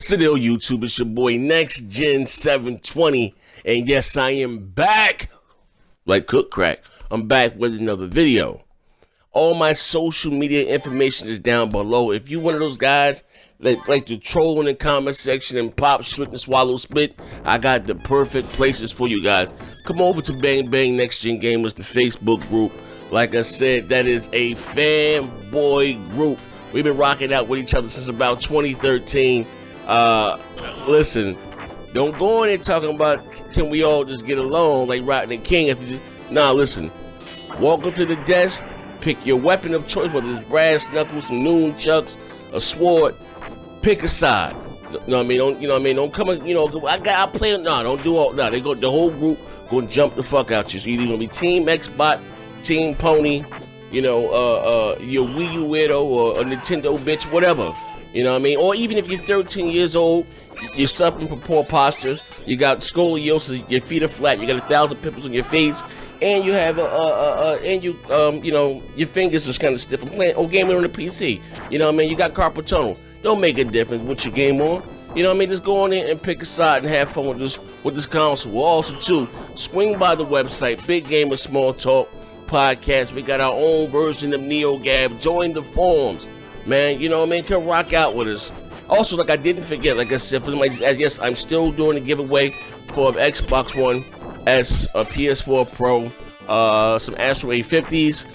Still YouTube, it's your boy Next Gen 720, and yes, I am back like cook crack. I'm back with another video. All my social media information is down below. If you one of those guys that like to troll in the comment section and pop, shit, and swallow spit, I got the perfect places for you guys. Come over to Bang Bang Next Gen Gamers, the Facebook group. Like I said, that is a fanboy group. We've been rocking out with each other since about 2013. Listen, don't go in there talking about can we all just get along like Rodney King. Listen, walk up to the desk, pick your weapon of choice, whether it's brass knuckles, some nunchucks, a sword, pick a side. You know what I mean? Don't come, I play. Don't do all. They go. The whole group gonna jump the fuck out you. So you're either gonna be Team Xbot, Team Pony, your Wii U weirdo or a Nintendo bitch, whatever. You know what I mean? Or even if you're 13 years old, you're suffering from poor posture, you got scoliosis, your feet are flat, you got 1,000 pimples on your face, and you have your fingers is kind of stiff. I'm playing gaming on the PC. You know what I mean? You got carpal tunnel. Don't make a difference what your game on. You know what I mean? Just go on in and pick a side and have fun with this console. Also, too, swing by the website, Big Gamer Small Talk Podcast. We got our own version of NeoGab. Join the forums. Man, you know what I mean? Come rock out with us. Also, like I didn't forget, like I said, for somebody, yes, I'm still doing a giveaway for an Xbox One S, a PS4 Pro, some Astro A50s,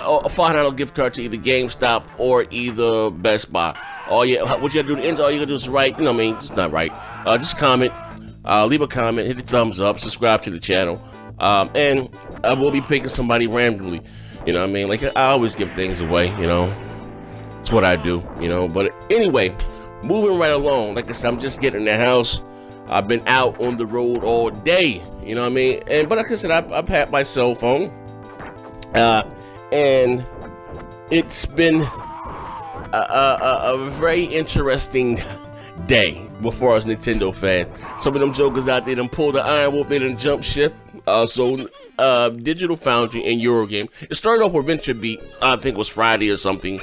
a $500 gift card to either GameStop or either Best Buy. What you gotta do, all you gotta do is write, you know what I mean? It's not right. Just comment, leave a comment, hit the thumbs up, subscribe to the channel, and I will be picking somebody randomly. You know what I mean? Like I always give things away, you know. That's what I do, you know. But anyway, moving right along. Like I said, I'm just getting in the house. I've been out on the road all day, you know what I mean? But like I said, I've had my cell phone, and it's been a very interesting day before I was a Nintendo fan. Some of them jokers out there done pulled the iron whoop, they done jump ship. Digital Foundry and Eurogame. It started off with VentureBeat. I think it was Friday or something.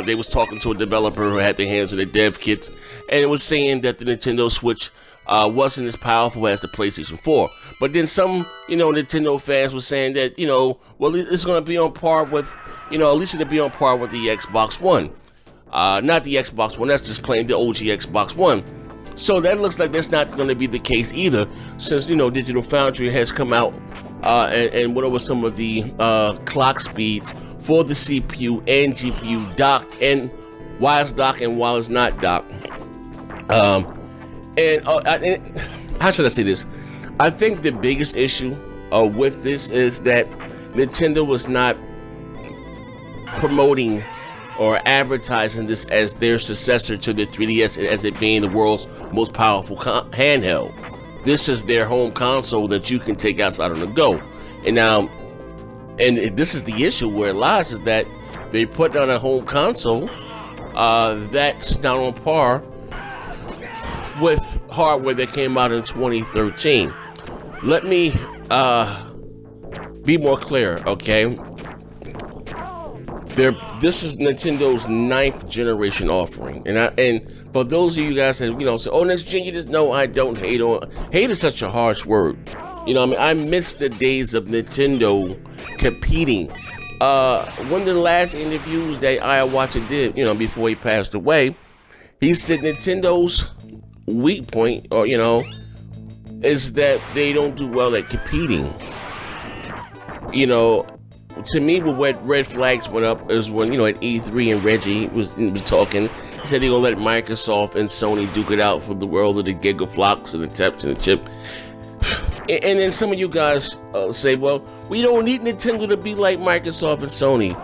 They was talking to a developer who had their hands on the dev kits, and it was saying that the Nintendo Switch wasn't as powerful as the PlayStation 4. But then some, Nintendo fans were saying that, well, it's going to be on par with, at least it'll be on par with the Xbox One. Not the Xbox One, that's just plain the OG Xbox One. So that looks like that's not going to be the case either, since, Digital Foundry has come out and went over some of the clock speeds for the CPU and GPU docked, and why it's docked and why it's not docked. And how should I say this? I think the biggest issue with this is that Nintendo was not promoting or advertising this as their successor to the 3DS, as it being the world's most powerful handheld. This is their home console that you can take outside on the go. And this is the issue where it lies, is that they put on a home console that's not on par with hardware that came out in 2013. Let me be more clear, okay? This is Nintendo's 9th generation offering, and for those of you guys that say, "Oh, next gen," you just know I don't hate on. Hate is such a harsh word. I miss the days of Nintendo competing. One of the last interviews that I watched did, before he passed away, he said Nintendo's weak point, or is that they don't do well at competing. To me, what red flags went up is when, at E3 and Reggie was talking. He said he gonna let Microsoft and Sony duke it out for the world of the gigaflops and the taps and the chip. And then some of you guys say, well, we don't need Nintendo to be like Microsoft and Sony.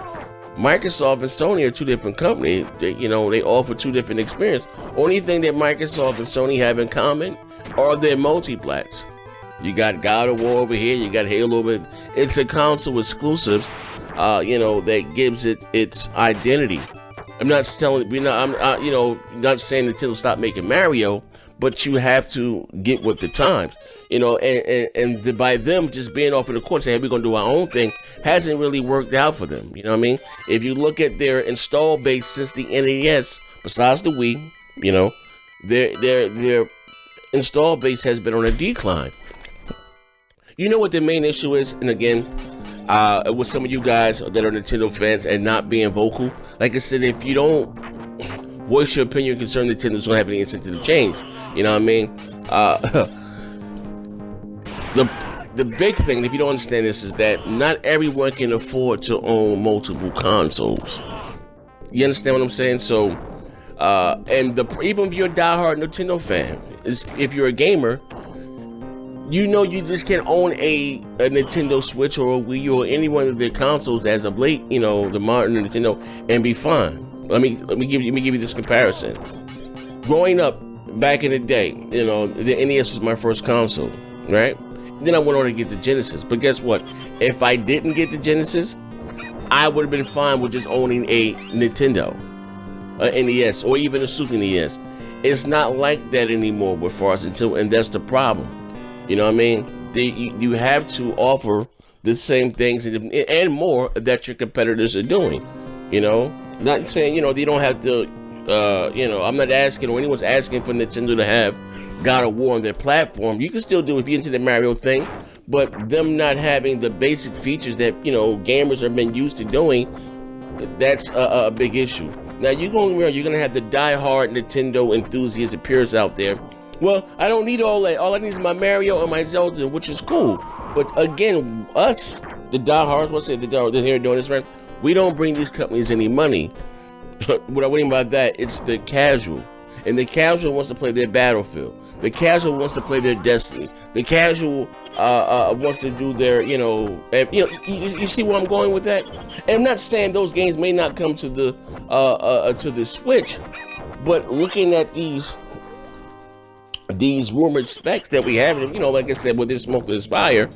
Microsoft and Sony are two different companies. They offer two different experiences. Only thing that Microsoft and Sony have in common are their multiplats. You got God of War over here, you got Halo over here. It's a console exclusives, that gives it its identity. I'm not telling, not saying Nintendo stop making Mario, but you have to get with the times, and by them just being off in the court saying, hey, we're going to do our own thing, hasn't really worked out for them. You know what I mean? If you look at their install base since the NES, besides the Wii, their install base has been on a decline. You know what the main issue is? And again, with some of you guys that are Nintendo fans and not being vocal, like I said, if you don't voice your opinion concerning Nintendo's gonna have any incentive to change. You know what I mean? The big thing, if you don't understand this, is that not everyone can afford to own multiple consoles. You understand what I'm saying? So, even if you're a diehard Nintendo fan, if you're a gamer, you know you just can't own a Nintendo Switch or a Wii U or any one of their consoles as of late. You know, the modern Nintendo, and be fine. Let me give you this comparison. Growing up back in the day, you know, the NES was my first console, right? Then I went on to get the Genesis. But guess what? If I didn't get the Genesis, I would have been fine with just owning a Nintendo, a NES, or even a Super NES. It's not like that anymore with Fars Nintendo, and that's the problem. You know what I mean? You have to offer the same things and more that your competitors are doing. You know, not saying, you know, they don't have to. You know, I'm not asking, or anyone's asking for Nintendo to have God of War on their platform. You can still do it if you're into the Mario thing, but them not having the basic features that, you know, gamers have been used to doing, that's a big issue. Now you're gonna have the die-hard Nintendo enthusiast appears out there. Well, I don't need all that. All I need is my Mario and my Zelda, which is cool. But again, us, the diehards, what's it? They're here doing this, right? We don't bring these companies any money. What I mean by that, it's the casual. And the casual wants to play their Battlefield. The casual wants to play their Destiny. The casual wants to do their, you see where I'm going with that? And I'm not saying those games may not come to the Switch, but looking at these rumored specs that we have, you know, like I said, with this smoke to inspire,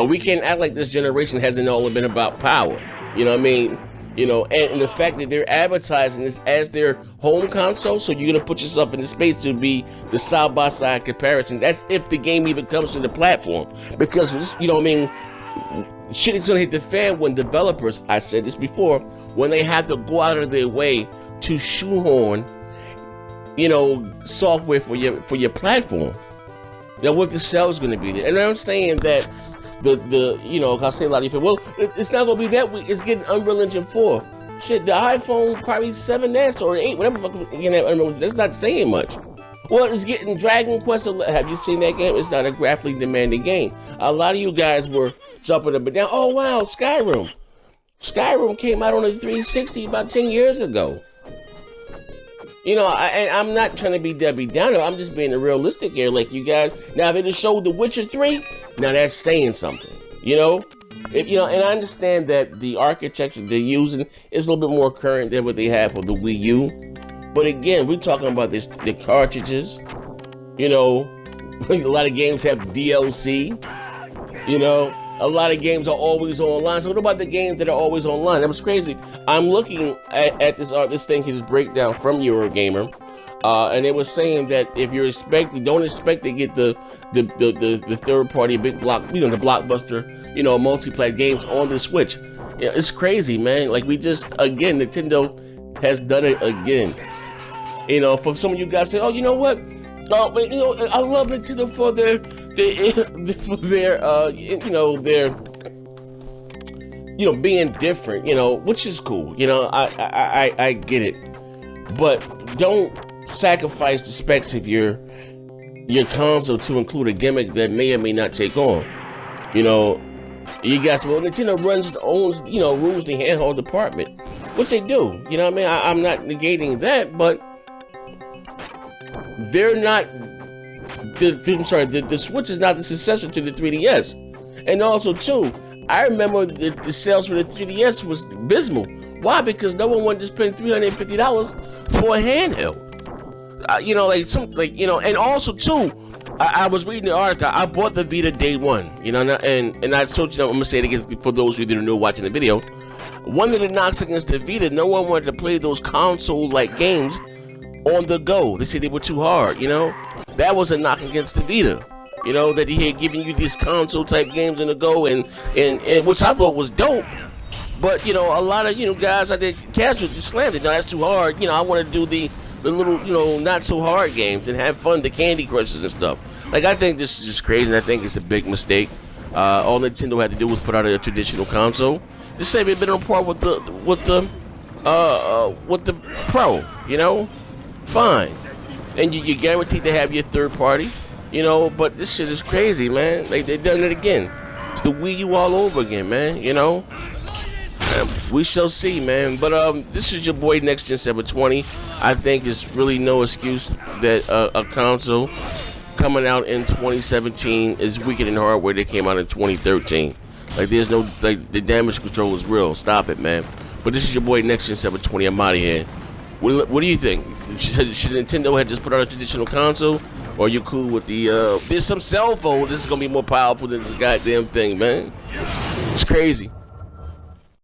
we can't act like this generation hasn't all been about power. You know what I mean? You know, and the fact that they're advertising this as their home console, so you're gonna put yourself in the space to be the side-by-side comparison. That's if the game even comes to the platform, because, you know what I mean, shit is gonna hit the fan when developers, I said this before, when they have to go out of their way to shoehorn, you know, software for your platform. Now, what the sell is gonna be there, and I'm saying that. You know, I say a lot of people, well, it's not gonna be that weak. It's getting Unreal Engine 4. Shit, the iPhone probably 7S or 8, whatever the fuck you can have. That's not saying much. Well, it's getting Dragon Quest 11. Have you seen that game? It's not a graphically demanding game. A lot of you guys were jumping up and down. Oh wow, Skyrim. Skyrim came out on the 360 about 10 years ago. You know, I'm not trying to be Debbie Downer. I'm just being realistic here, like you guys. Now, if it had showed The Witcher 3, now that's saying something. You know, and I understand that the architecture they're using is a little bit more current than what they have for the Wii U. But again, we're talking about the cartridges. You know, a lot of games have DLC. You know, a lot of games are always online. So what about the games that are always online? That was crazy. I'm looking at this thing, his breakdown from Eurogamer, and it was saying that if you're don't expect to get the third party big block, you know, the blockbuster, you know, multiplayer games on the Switch. Yeah, it's crazy, man. Like again, Nintendo has done it again. You know, for some of you guys say, oh, you know what? Oh, you know, I love Nintendo for their being different, you know, which is cool. You know, I get it, but don't sacrifice the specs of your console to include a gimmick that may or may not take on. You know, you guys, well, Nintendo owns, you know, rules the handheld department, which they do. You know what I mean? I'm not negating that, but they're not. The Switch is not the successor to the 3DS. And also, too, I remember the sales for the 3DS was abysmal. Why? Because no one wanted to spend $350 for a handheld. You know, and also, too, I was reading the article. I bought the Vita day one, you know, and I told you, I'm going to say it again for those of you that are new watching the video. One of the knocks against the Vita, no one wanted to play those console-like games on the go. They said they were too hard, you know. That was a knock against the Vita, you know, that he had given you these console type games in the go, and which I thought was dope. But, you know, a lot of, you know, guys out there casually just slammed it. No, that's too hard. You know, I want to do the little, you know, not so hard games and have fun, the Candy Crushes and stuff. Like, I think this is just crazy, and I think it's a big mistake. All Nintendo had to do was put out a traditional console. This ain't been on par with the Pro, you know? Fine. And you're guaranteed to have your third party, you know, but this shit is crazy, man. Like, they done it again. It's the Wii U all over again, man, you know? We shall see, man. But this is your boy Next Gen 720. I think it's really no excuse that a console coming out in 2017 is weaker than hardware that came out in 2013. Like, there's no, like, the damage control is real. Stop it, man. But this is your boy Next Gen 720. I'm out of here. What do you think? Should Nintendo have just put out a traditional console? Or are you cool with the, there's some cell phone. This is going to be more powerful than this goddamn thing, man. It's crazy.